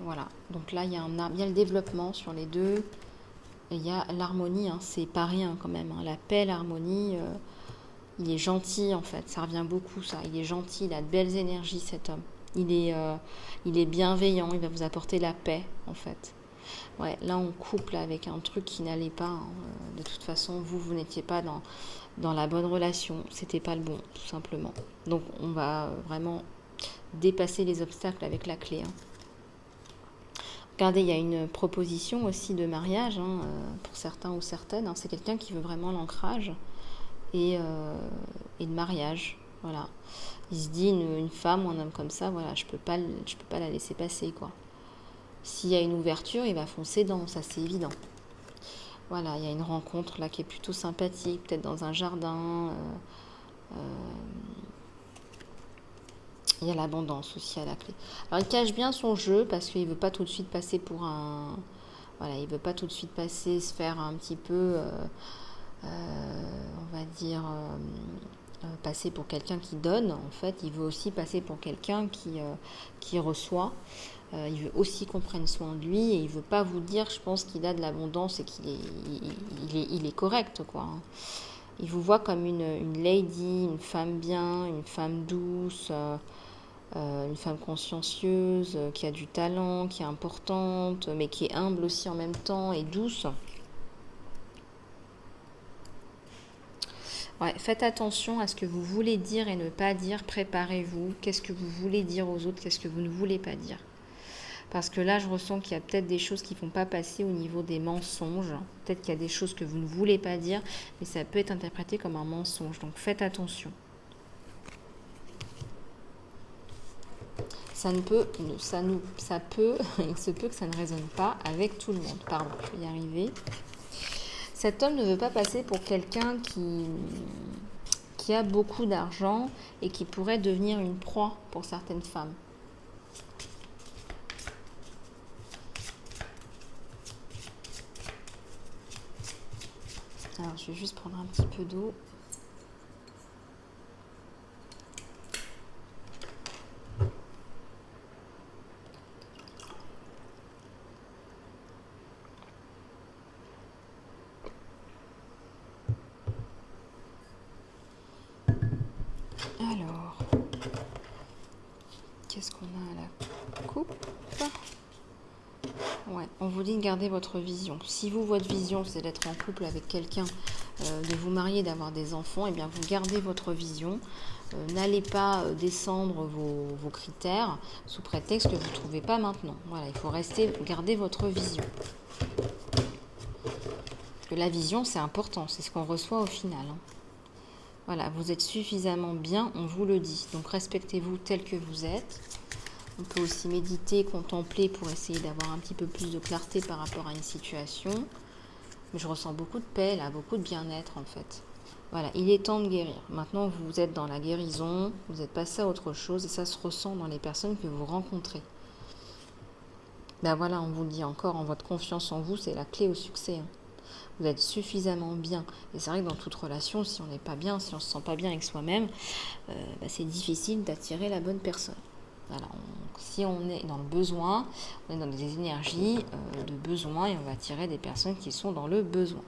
Voilà, donc là, il y a le développement sur les deux. Il y a l'harmonie, hein, c'est pas rien quand même. Hein. La paix, l'harmonie, il est gentil en fait. Ça revient beaucoup ça. Il est gentil, il a de belles énergies cet homme. Il est bienveillant, il va vous apporter la paix en fait. Ouais, là on couple avec un truc qui n'allait pas. Hein. De toute façon, vous n'étiez pas dans la bonne relation. C'était pas le bon, tout simplement. Donc on va vraiment dépasser les obstacles avec la clé. Hein. Regardez, il y a une proposition aussi de mariage hein, pour certains ou certaines. Hein. C'est quelqu'un qui veut vraiment l'ancrage et de mariage. Voilà. Il se dit une femme ou un homme comme ça, voilà, je peux pas la laisser passer quoi. S'il y a une ouverture, il va foncer dedans, ça c'est évident. Voilà, il y a une rencontre là qui est plutôt sympathique, peut-être dans un jardin. Il y a l'abondance aussi à la clé. Alors il cache bien son jeu parce qu'il ne veut pas tout de suite passer pour un... Voilà, il ne veut pas tout de suite passer, se faire un petit peu, on va dire, passer pour quelqu'un qui donne. En fait, il veut aussi passer pour quelqu'un qui reçoit. Il veut aussi qu'on prenne soin de lui et il ne veut pas vous dire, je pense, qu'il a de l'abondance et qu'il est correct, quoi. Hein. Il vous voit comme une lady, une femme bien, une femme douce, une femme consciencieuse, qui a du talent, qui est importante, mais qui est humble aussi en même temps et douce. Ouais, faites attention à ce que vous voulez dire et ne pas dire, préparez-vous. Qu'est-ce que vous voulez dire aux autres, qu'est-ce que vous ne voulez pas dire. Parce que là, je ressens qu'il y a peut-être des choses qui ne vont pas passer au niveau des mensonges. Peut-être qu'il y a des choses que vous ne voulez pas dire, mais ça peut être interprété comme un mensonge. Donc faites attention. Il se peut que ça ne résonne pas avec tout le monde. Pardon, je vais y arriver. Cet homme ne veut pas passer pour quelqu'un qui a beaucoup d'argent et qui pourrait devenir une proie pour certaines femmes. Alors, je vais juste prendre un petit peu d'eau. Alors, qu'est-ce qu'on a à la coupe ? Ouais, on vous dit de garder votre vision. Si vous, votre vision, c'est d'être en couple avec quelqu'un de vous marier, d'avoir des enfants, eh bien vous gardez votre vision. N'allez pas descendre vos critères sous prétexte que vous ne trouvez pas maintenant. Voilà, il faut garder votre vision. Parce que la vision, c'est important, c'est ce qu'on reçoit au final. Voilà, vous êtes suffisamment bien, on vous le dit. Donc respectez-vous tel que vous êtes. On peut aussi méditer, contempler pour essayer d'avoir un petit peu plus de clarté par rapport à une situation. Mais je ressens beaucoup de paix, là, beaucoup de bien-être en fait. Voilà, il est temps de guérir. Maintenant, vous êtes dans la guérison, vous êtes passé à autre chose et ça se ressent dans les personnes que vous rencontrez. Ben voilà, on vous le dit encore, en votre confiance en vous, c'est la clé au succès. Vous êtes suffisamment bien. Et c'est vrai que dans toute relation, si on n'est pas bien, si on ne se sent pas bien avec soi-même, c'est difficile d'attirer la bonne personne. Voilà, si on est dans le besoin, on est dans des énergies de besoin et on va attirer des personnes qui sont dans le besoin.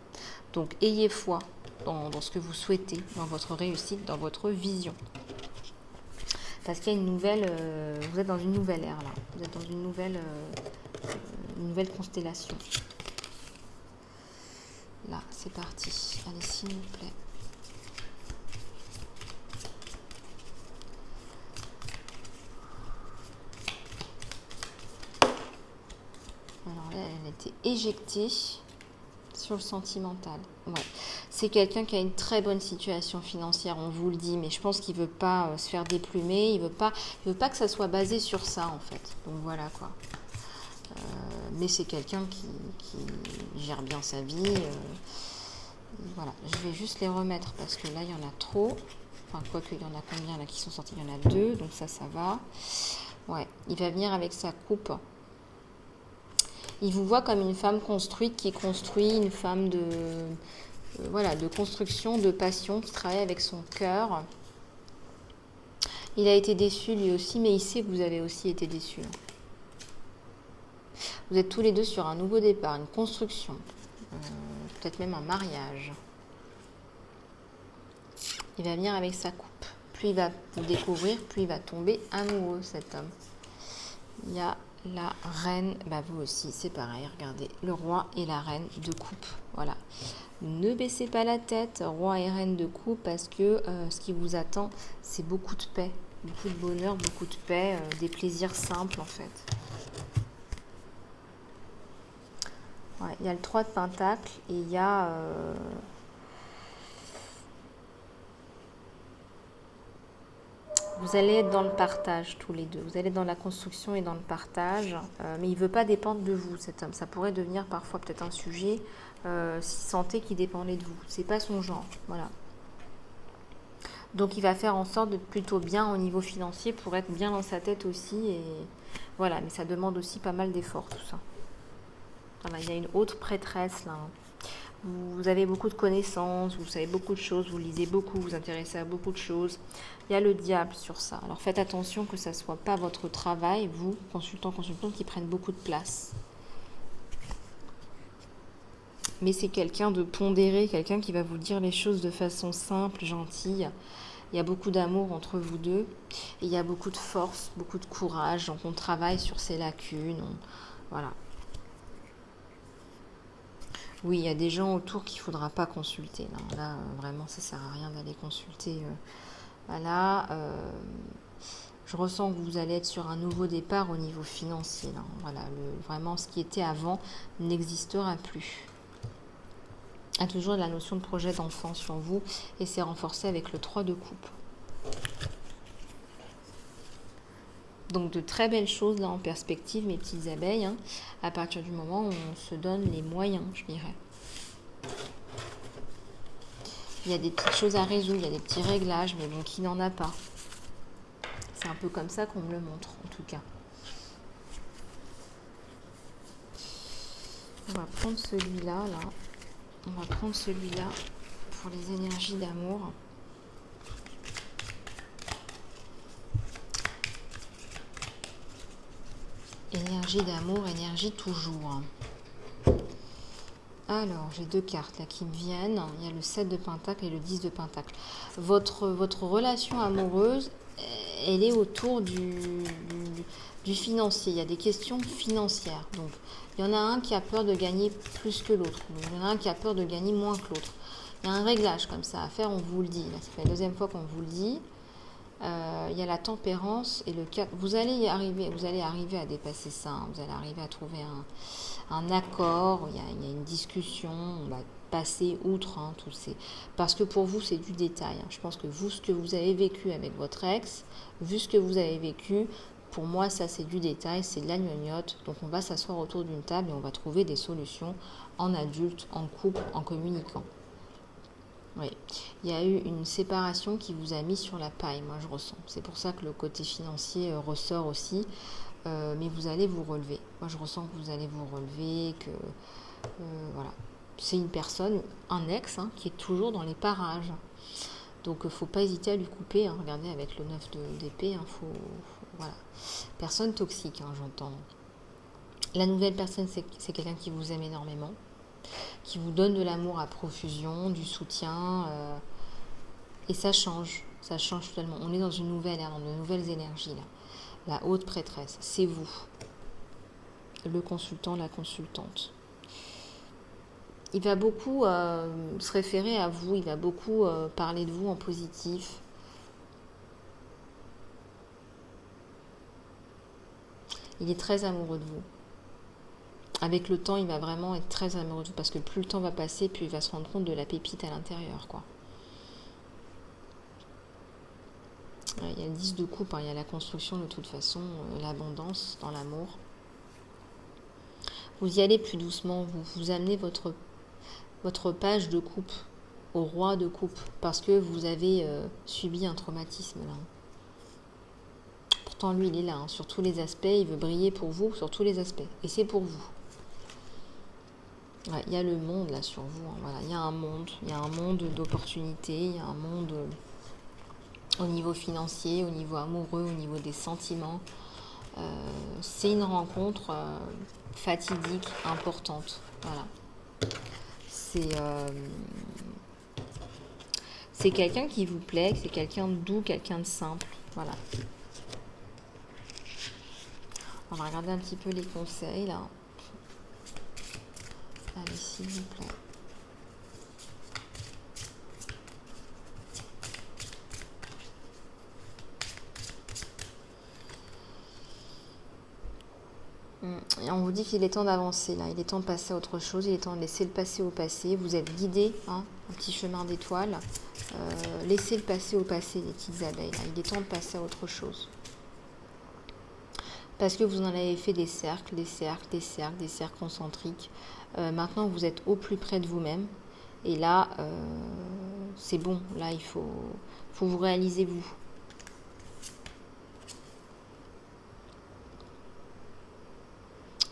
Donc, ayez foi dans ce que vous souhaitez, dans votre réussite, dans votre vision. Parce qu'il y a une nouvelle... vous êtes dans une nouvelle ère, là. Vous êtes dans une nouvelle constellation. Là, c'est parti. Allez, s'il vous plaît. Alors là, elle a été éjectée sur le sentimental. Ouais. C'est quelqu'un qui a une très bonne situation financière, on vous le dit, mais je pense qu'il ne veut pas se faire déplumer, il veut pas que ça soit basé sur ça, en fait. Donc voilà, quoi. Mais c'est quelqu'un qui gère bien sa vie. Voilà, je vais juste les remettre parce que là, il y en a trop. Enfin, quoi qu'il y en a combien là qui sont sortis? Il y en a 2, donc ça va. Ouais, il va venir avec sa coupe. Il vous voit comme une femme construite qui construit, une femme de construction, de passion, qui travaille avec son cœur. Il a été déçu lui aussi, mais il sait que vous avez aussi été déçu. Vous êtes tous les deux sur un nouveau départ, une construction, peut-être même un mariage. Il va venir avec sa coupe. Plus il va vous découvrir, plus il va tomber amoureux, cet homme. Il y a la reine, bah vous aussi, c'est pareil, regardez, le roi et la reine de coupe. Voilà. Ne baissez pas la tête, roi et reine de coupe, parce que ce qui vous attend, c'est beaucoup de paix, beaucoup de bonheur, beaucoup de paix, des plaisirs simples en fait. Ouais, il y a le 3 de Pentacle et il y a... vous allez être dans le partage tous les deux. Vous allez être dans la construction et dans le partage. Mais il ne veut pas dépendre de vous, cet homme. Ça pourrait devenir parfois peut-être un sujet s'il sentait qu'il dépendait de vous. C'est pas son genre. Voilà. Donc il va faire en sorte d'être plutôt bien au niveau financier pour être bien dans sa tête aussi. Et voilà, mais ça demande aussi pas mal d'efforts tout ça. Voilà, il y a une autre prêtresse là. Vous avez beaucoup de connaissances, vous savez beaucoup de choses, vous lisez beaucoup, vous vous intéressez à beaucoup de choses. Il y a le diable sur ça. Alors faites attention que ça ne soit pas votre travail, vous, consultants, qui prennent beaucoup de place. Mais c'est quelqu'un de pondéré, quelqu'un qui va vous dire les choses de façon simple, gentille. Il y a beaucoup d'amour entre vous deux. Et il y a beaucoup de force, beaucoup de courage. Donc on travaille sur ses lacunes. Voilà. Oui, il y a des gens autour qu'il ne faudra pas consulter. Non, là, vraiment, ça ne sert à rien d'aller consulter. Voilà. Je ressens que vous allez être sur un nouveau départ au niveau financier. Là. Voilà, vraiment, ce qui était avant n'existera plus. Il y a toujours la notion de projet d'enfant sur vous et c'est renforcé avec le 3 de coupe. Donc de très belles choses là en perspective, mes petites abeilles, hein, à partir du moment où on se donne les moyens, je dirais. Il y a des petites choses à résoudre, il y a des petits réglages, mais bon, qui n'en a pas? C'est un peu comme ça qu'on me le montre, en tout cas. On va prendre celui-là, là. On va prendre celui-là pour les énergies d'amour. Énergie d'amour, énergie toujours. Alors, j'ai 2 cartes là qui me viennent. Il y a le 7 de Pentacle et le 10 de Pentacle. Votre relation amoureuse, elle est autour du financier. Il y a des questions financières. Donc, il y en a un qui a peur de gagner plus que l'autre. Il y en a un qui a peur de gagner moins que l'autre. Il y a un réglage comme ça à faire, on vous le dit. Là, ça fait la deuxième fois qu'on vous le dit. Il y a la tempérance et le 4. Vous allez arriver à dépasser ça. Hein. Vous allez arriver à trouver un accord. Il y a une discussion. On va passer outre tous ces. Parce que pour vous, c'est du détail. Hein. Je pense que vous, ce que vous avez vécu avec votre ex, vu ce que vous avez vécu, pour moi, ça, c'est du détail, c'est de la gnognotte. Donc, on va s'asseoir autour d'une table et on va trouver des solutions en adulte, en couple, en communiquant. Oui, il y a eu une séparation qui vous a mis sur la paille, moi je ressens. C'est pour ça que le côté financier ressort aussi, mais vous allez vous relever. Moi je ressens que vous allez vous relever, que voilà. C'est une personne, un ex, qui est toujours dans les parages. Donc il ne faut pas hésiter à lui couper. Hein. Regardez avec le 9 d'épée, voilà. Personne toxique, j'entends. La nouvelle personne, c'est quelqu'un qui vous aime énormément, qui vous donne de l'amour à profusion, du soutien, et ça change totalement. On est dans une nouvelle ère, dans de nouvelles énergies là. La haute prêtresse, c'est vous, le consultant, la consultante. Il va beaucoup se référer à vous, il va beaucoup parler de vous en positif. Il est très amoureux de vous. Avec le temps, il va vraiment être très amoureux de vous parce que plus le temps va passer, plus il va se rendre compte de la pépite à l'intérieur, quoi. Il y a le 10 de coupe, il y a la construction de toute façon, l'abondance dans l'amour. Vous y allez plus doucement, vous amenez votre page de coupe au roi de coupe parce que vous avez subi un traumatisme là. Pourtant lui il est là, sur tous les aspects, il veut briller pour vous sur tous les aspects et c'est pour vous. Ouais, il y a le monde là sur vous, voilà. Il y a un monde d'opportunités, il y a un monde au niveau financier, au niveau amoureux, au niveau des sentiments. C'est une rencontre fatidique, importante, voilà. C'est quelqu'un qui vous plaît, c'est quelqu'un de doux, quelqu'un de simple, voilà. On va regarder un petit peu les conseils là. Allez, s'il vous plaît. Et on vous dit qu'il est temps d'avancer là, il est temps de passer à autre chose, il est temps de laisser le passé au passé. Vous êtes guidé, un petit chemin d'étoiles. Laissez le passé au passé, les petites abeilles. Là. Il est temps de passer à autre chose. Parce que vous en avez fait des cercles concentriques. Maintenant, vous êtes au plus près de vous-même. Et là, c'est bon. Là, il faut vous réaliser vous.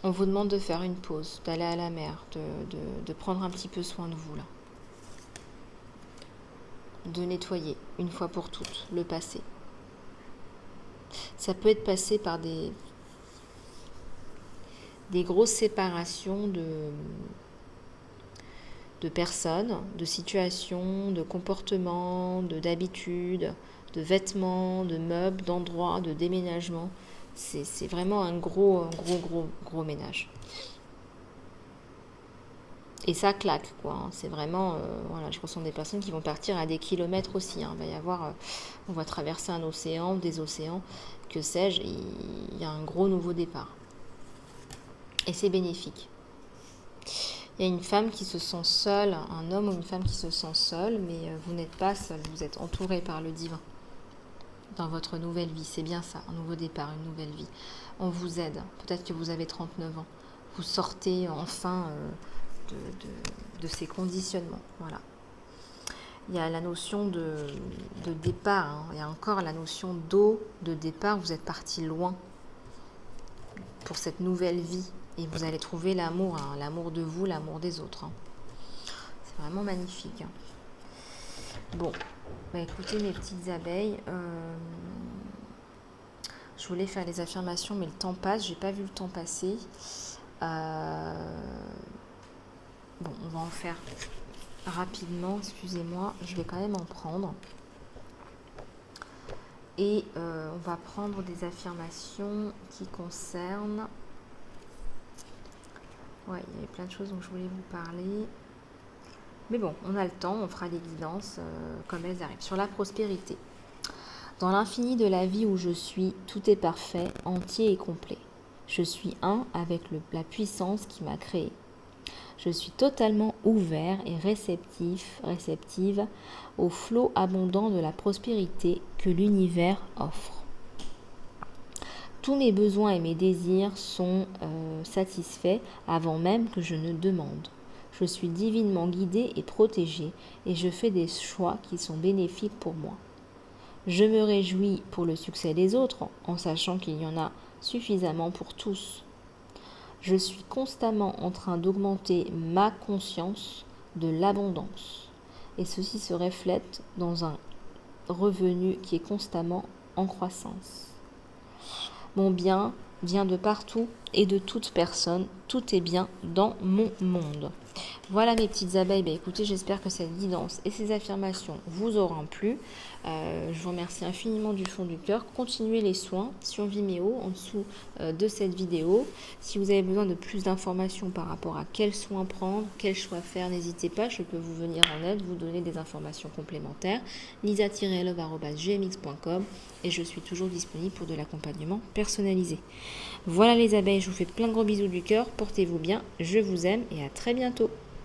On vous demande de faire une pause, d'aller à la mer, de prendre un petit peu soin de vous là. De nettoyer, une fois pour toutes, le passé. Ça peut être passé par des grosses séparations de personnes, de situations, de comportements, d'habitudes, de vêtements, de meubles, d'endroits, de déménagements. C'est vraiment un gros ménage. Et ça claque, quoi. C'est vraiment, voilà, je ressens des personnes qui vont partir à des kilomètres aussi. Il va y avoir, on va traverser un océan, des océans, que sais-je, il y a un gros nouveau départ. Et c'est bénéfique. Il y a une femme qui se sent seule, un homme ou une femme qui se sent seule, mais vous n'êtes pas seul, vous êtes entouré par le divin. Dans votre nouvelle vie, c'est bien ça, un nouveau départ, une nouvelle vie. On vous aide, peut-être que vous avez 39 ans. Vous sortez enfin de ces conditionnements, voilà. Il y a la notion de départ, il y a encore la notion d'eau, de départ, vous êtes parti loin pour cette nouvelle vie. Et vous allez trouver l'amour, l'amour de vous, l'amour des autres. C'est vraiment magnifique. Bon, écoutez mes petites abeilles, je voulais faire les affirmations, mais le temps passe, j'ai pas vu le temps passer. Bon, on va en faire rapidement, excusez-moi, je vais quand même en prendre. Et on va prendre des affirmations qui concernent... Ouais, il y avait plein de choses dont je voulais vous parler. Mais bon, on a le temps, on fera les guidances comme elles arrivent. Sur la prospérité. Dans l'infini de la vie où je suis, tout est parfait, entier et complet. Je suis un avec la puissance qui m'a créé. Je suis totalement ouvert et réceptive au flot abondant de la prospérité que l'univers offre. Tous mes besoins et mes désirs sont satisfaits avant même que je ne demande. Je suis divinement guidé et protégé et je fais des choix qui sont bénéfiques pour moi. Je me réjouis pour le succès des autres en sachant qu'il y en a suffisamment pour tous. Je suis constamment en train d'augmenter ma conscience de l'abondance et ceci se reflète dans un revenu qui est constamment en croissance. Mon bien vient de partout et de toute personne. Tout est bien dans mon monde. Voilà mes petites abeilles. Écoutez, j'espère que cette guidance et ces affirmations vous auront plu. Je vous remercie infiniment du fond du cœur. Continuez les soins sur Vimeo en dessous de cette vidéo. Si vous avez besoin de plus d'informations par rapport à quels soins prendre, quels choix faire, n'hésitez pas. Je peux vous venir en aide, vous donner des informations complémentaires. lisa-love@gmx.com et je suis toujours disponible pour de l'accompagnement personnalisé. Voilà les abeilles, je vous fais plein de gros bisous du cœur. Portez-vous bien, je vous aime et à très bientôt.